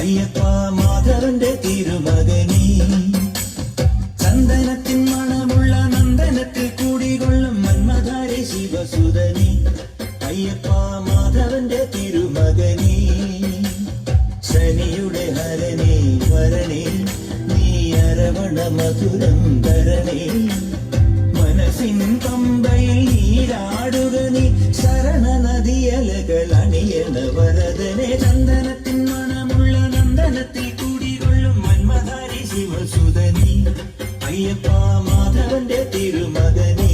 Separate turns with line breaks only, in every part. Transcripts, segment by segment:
അയ്യപ്പ മാധവന്റെ തിരുമകനീ ചന്ദനത്തിൻ മണമുള്ള നന്ദനത്തിൽ കൂടികൊള്ളും മന്മധാരി ശിവസുതനീ അയ്യപ്പ മാധവന്റെ തിരുമകനീ ശനിയുടെ ഹരണേ വരണേ നീ അരവണ മധുരം ധരണേ മനസ്സിൻ പമ്പയിൽ നീരാടുക നീ ശരണ നദിയലകൾ അണിയണ വരദനെ ചന്ദനത്തിൻ മണമുള്ള നന്ദനത്തിൽ കൂടികൊള്ളും മന്മധാരി ശിവസുതനീ അയ്യപ്പ മാധവന്റെ തിരുമകനീ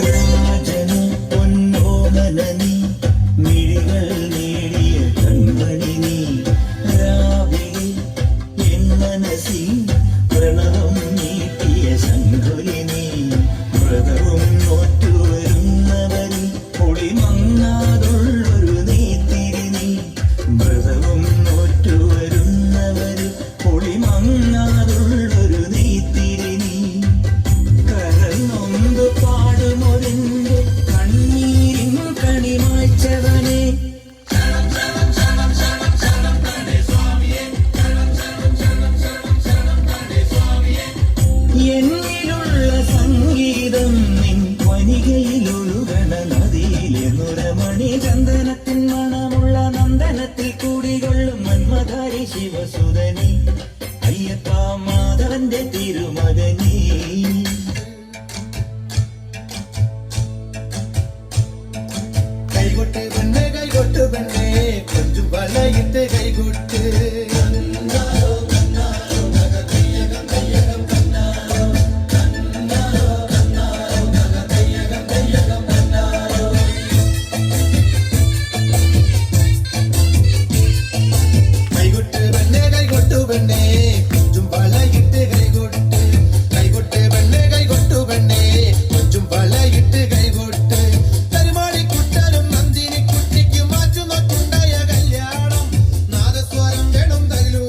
രാജന് പൊന്നോമനീ മിഴികൾ നേടിയ കൺമണി നീ രാവിലെ എൻ മനസ്സിൽ പ്രണവം നീട്ടിയ ശങ്കുലി നീ വ്രതവും നോറ്റുവരുന്നവരിൽ പൊളിമങ്ങാതുള്ളൊരു നീത്തിരി നീ വ്രതവും നോറ്റുവരുന്നവരിൽ പൊളിമങ്ങാതുള്ളൊരു നീത്തിരി നീ കരൽ നൊന്ത് പാടുമൊരിന്റെ കണ്ണീരിൻ കണിമായ്ച്ചവനെ എന്നിലുള്ള സംഗീതം നിൻ വനികയിലൊഴുകണ നദിയിലെ നുരമണി ചന്ദനത്തിൻ മണമുള്ള നന്ദനത്തിൽ കൂടികൊള്ളും മന്മധാരി ശിവസുതനീ അയ്യപ്പ മാധവന്റെ തിരുമകനീ
കൈകൊട്ട് പെണ്ണെ കൈകൊട്ട് പെണ്ണെ കൊഞ്ചു വലയിട്ട് കൈകൊട്ട് കൈകൊട്ട് പെണ്ണെ കൈകൊട്ടു പെണ്ണെ കൊഞ്ചും വലയിട്ട് കൈകൊട്ട് കൈകൊട്ട് പെണ്ണെ കൈകൊട്ടു പെണ്ണെ കൊഞ്ചും വലയിട്ട് കൈകൊട്ട് കുട്ടനും നന്ദിനി കുട്ടിക്ക് മാറ്റുന്നൊട്ടുണ്ടായ കല്യാണം നാദസ്വരം വേണം തകിലു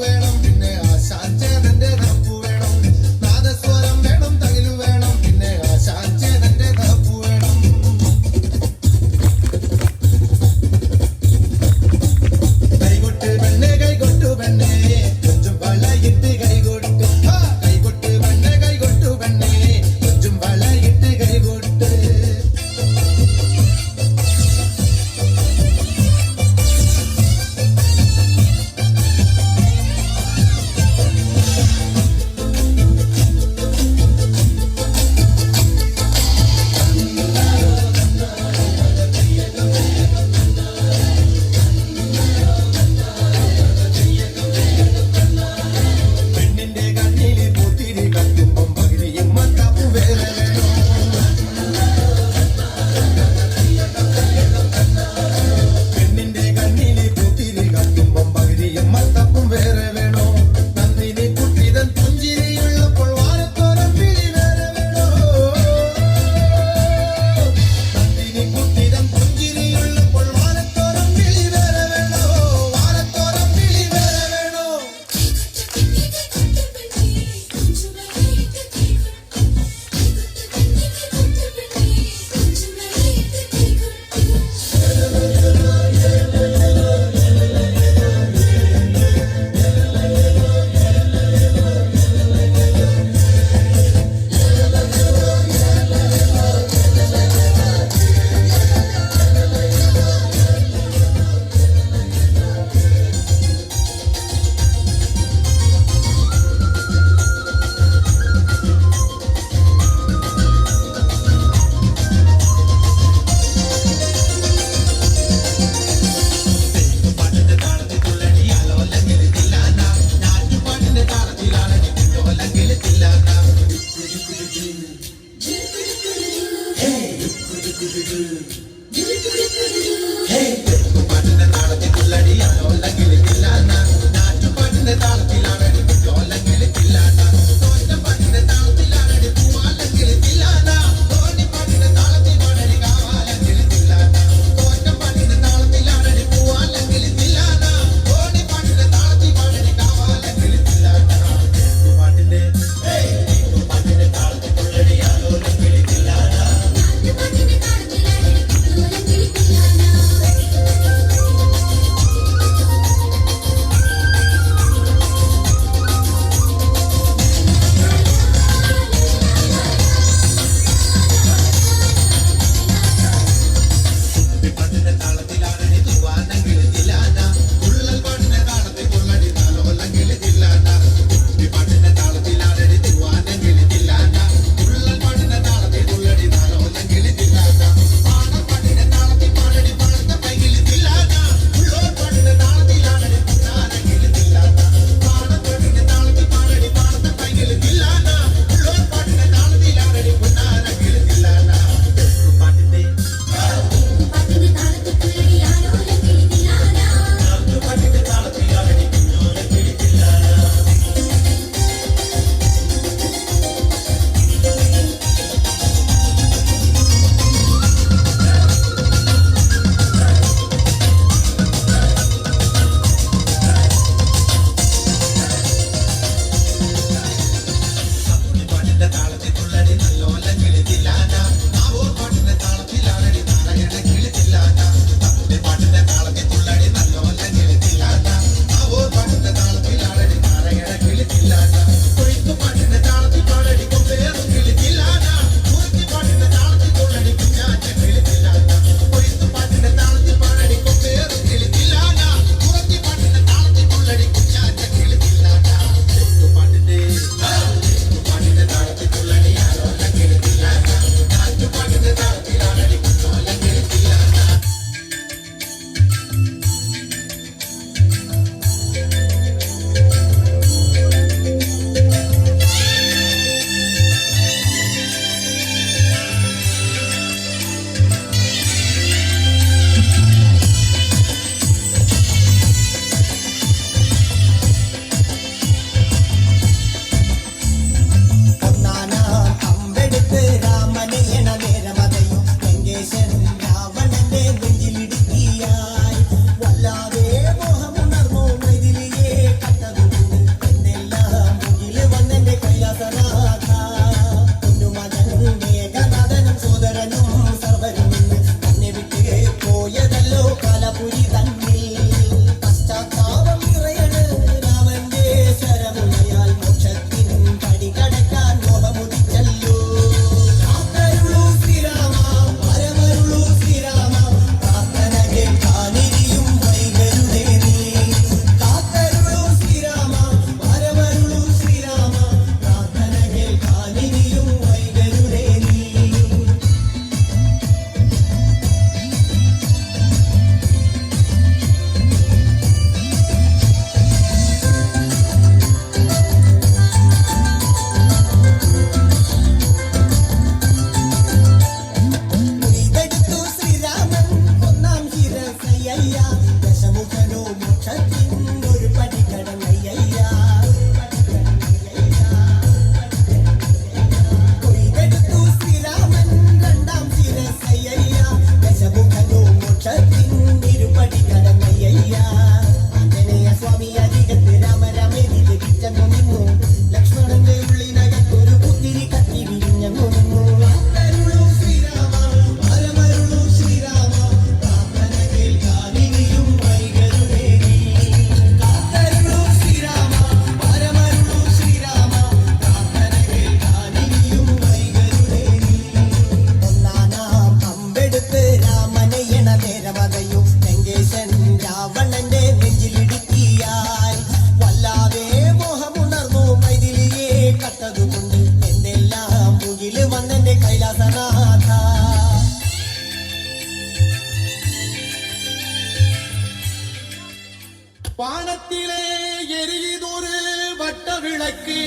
விளக்கு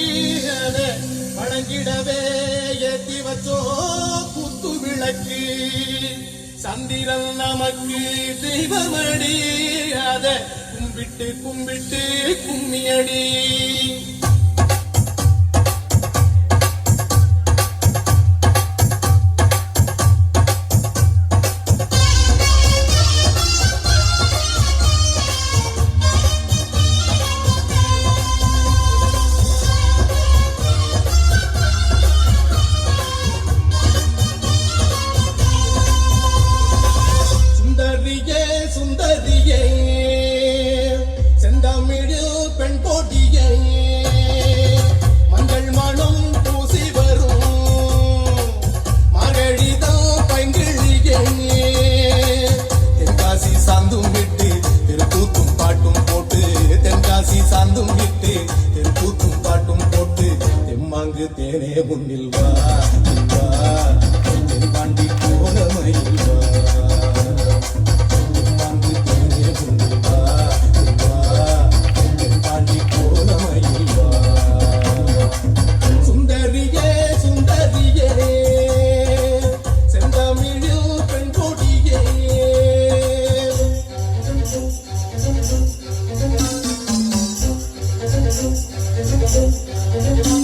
அத வழங்கிடவே ஏத்தி வச்சோ குத்து விளக்கு சந்திரன் நமக்கு தெய்வமடி அத கும்பிட்டு கும்பிட்டு கும்மியடி சுந்தரியே செந்தமிழ் பெண் போட்டியே மஞ்சள் மனம் பூசி வரும் மார்கழிதான் பைங்கிழியே தென்காசி சாந்தும் விட்டு திருக்கூத்தும் பாட்டும் போட்டு தென்காசி சாந்தும் விட்டு திருக்கூத்தும் பாட்டும் போட்டு தெம்மாங்கு தேனே முன்னில் வா தென்பாண்டி கோலமையில் வா
Thank you.